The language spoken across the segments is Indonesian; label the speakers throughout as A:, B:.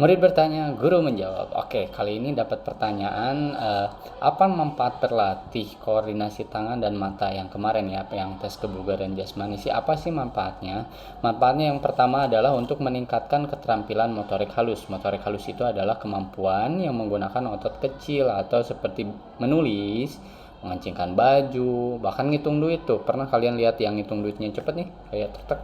A: Murid bertanya, guru menjawab. Oke, kali ini dapat pertanyaan, apa manfaat berlatih koordinasi tangan dan mata yang kemarin ya, yang tes kebugaran jasmani sih, apa sih manfaatnya? Manfaatnya yang pertama adalah untuk meningkatkan keterampilan motorik halus. Motorik halus itu adalah kemampuan yang menggunakan otot kecil atau seperti menulis, mengencingkan baju, bahkan ngitung duit tuh. Pernah kalian lihat yang ngitung duitnya cepet nih, kayak tek.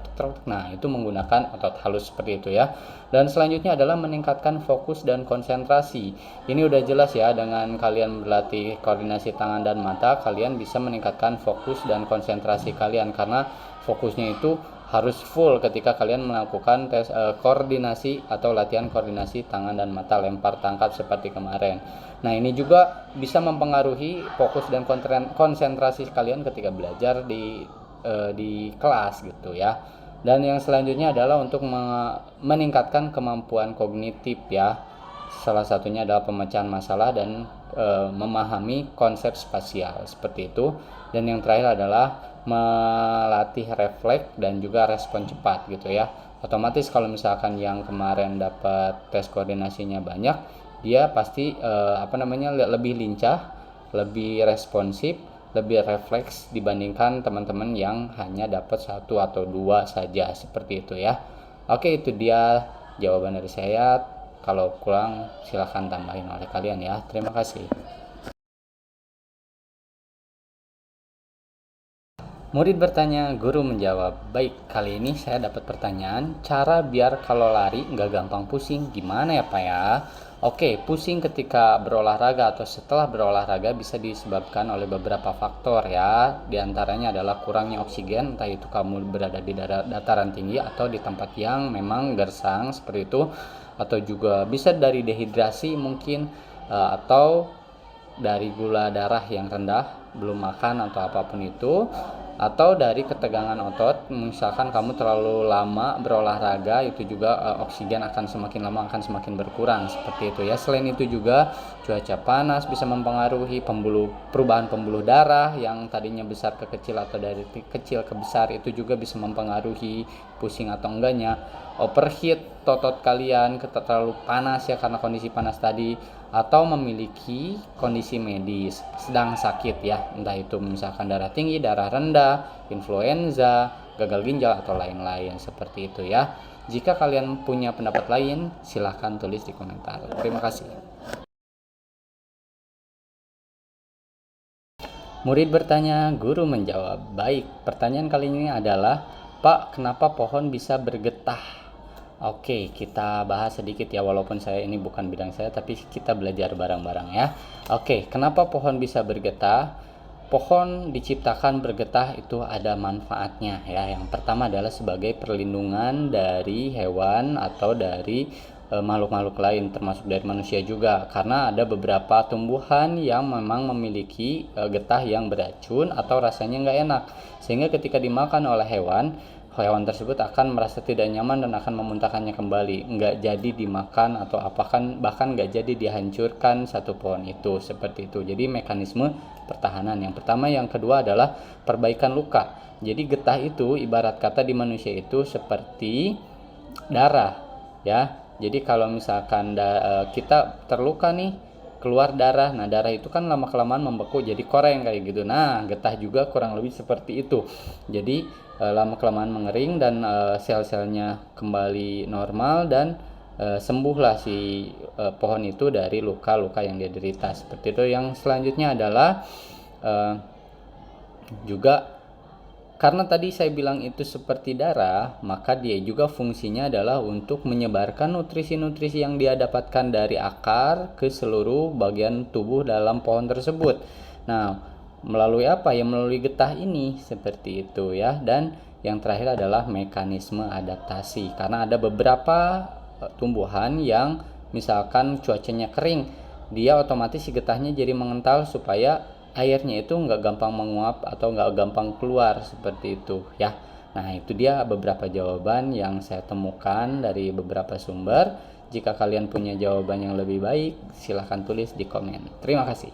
A: Nah, itu menggunakan otot halus seperti itu ya. Dan selanjutnya adalah meningkatkan fokus dan konsentrasi. Ini udah jelas ya, dengan kalian berlatih koordinasi tangan dan mata, kalian bisa meningkatkan fokus dan konsentrasi kalian, karena fokusnya itu harus full ketika kalian melakukan tes koordinasi atau latihan koordinasi tangan dan mata, lempar tangkap seperti kemarin. Nah, ini juga bisa mempengaruhi fokus dan konsentrasi kalian ketika belajar di kelas gitu ya. Dan yang selanjutnya adalah untuk meningkatkan kemampuan kognitif ya. Salah satunya adalah pemecahan masalah dan memahami konsep spasial seperti itu. Dan yang terakhir adalah melatih refleks dan juga respon cepat gitu ya. Otomatis kalau misalkan yang kemarin dapat tes koordinasinya banyak, dia pasti lebih lincah, lebih responsif, lebih refleks dibandingkan teman-teman yang hanya dapat satu atau dua saja seperti itu ya. Oke, itu dia jawaban dari saya. Kalau kurang silahkan tambahin oleh kalian ya. Terima kasih. Murid bertanya, guru menjawab. Baik, kali ini saya dapat pertanyaan, cara biar kalau lari nggak gampang pusing, gimana ya Pak ya? Oke, pusing ketika berolahraga atau setelah berolahraga bisa disebabkan oleh beberapa faktor ya. Di antaranya adalah kurangnya oksigen, entah itu kamu berada di dataran tinggi atau di tempat yang memang gersang seperti itu, atau juga bisa dari dehidrasi mungkin, atau dari gula darah yang rendah, belum makan atau apapun itu, atau dari ketegangan otot. Misalkan kamu terlalu lama berolahraga, itu juga oksigen akan semakin lama akan semakin berkurang seperti itu ya. Selain itu juga cuaca panas bisa mempengaruhi perubahan pembuluh darah yang tadinya besar ke kecil atau dari kecil ke besar, itu juga bisa mempengaruhi pusing atau enggaknya. Overheat otot kalian terlalu panas ya karena kondisi panas tadi, atau memiliki kondisi medis sedang sakit ya, entah itu misalkan darah tinggi, darah rendah, influenza, gagal ginjal atau lain-lain seperti itu ya. Jika kalian punya pendapat lain, silahkan tulis di komentar. Terima kasih. Murid bertanya, guru menjawab. Baik, pertanyaan kali ini adalah, Pak, kenapa pohon bisa bergetah? Oke, kita bahas sedikit ya, walaupun saya ini bukan bidang saya, tapi kita belajar bareng-bareng ya. Oke, kenapa pohon bisa bergetah? Pohon diciptakan bergetah itu ada manfaatnya ya. Yang pertama adalah sebagai perlindungan dari hewan atau dari makhluk-makhluk lain, termasuk dari manusia juga, karena ada beberapa tumbuhan yang memang memiliki getah yang beracun atau rasanya nggak enak, sehingga ketika dimakan oleh hewan tersebut akan merasa tidak nyaman dan akan memuntahkannya kembali, nggak jadi dimakan atau bahkan nggak jadi dihancurkan satu pohon itu seperti itu. Jadi mekanisme pertahanan yang pertama. Yang kedua adalah perbaikan luka. Jadi getah itu ibarat kata di manusia itu seperti darah ya. Jadi kalau misalkan kita terluka nih, keluar darah, nah darah itu kan lama kelamaan membeku jadi koreng kayak gitu. Nah, getah juga kurang lebih seperti itu. Jadi lama kelamaan mengering dan sel-selnya kembali normal, dan sembuhlah si pohon itu dari luka-luka yang dia derita seperti itu. Yang selanjutnya adalah juga karena tadi saya bilang itu seperti darah, maka dia juga fungsinya adalah untuk menyebarkan nutrisi-nutrisi yang dia dapatkan dari akar ke seluruh bagian tubuh dalam pohon tersebut. Nah, melalui apa ya? Melalui getah ini seperti itu ya. Dan yang terakhir adalah mekanisme adaptasi. Karena ada beberapa tumbuhan yang misalkan cuacanya kering, dia otomatis si getahnya jadi mengental supaya airnya itu nggak gampang menguap atau nggak gampang keluar seperti itu ya. Nah, itu dia beberapa jawaban yang saya temukan dari beberapa sumber. Jika kalian punya jawaban yang lebih baik, silahkan tulis di komen. Terima kasih.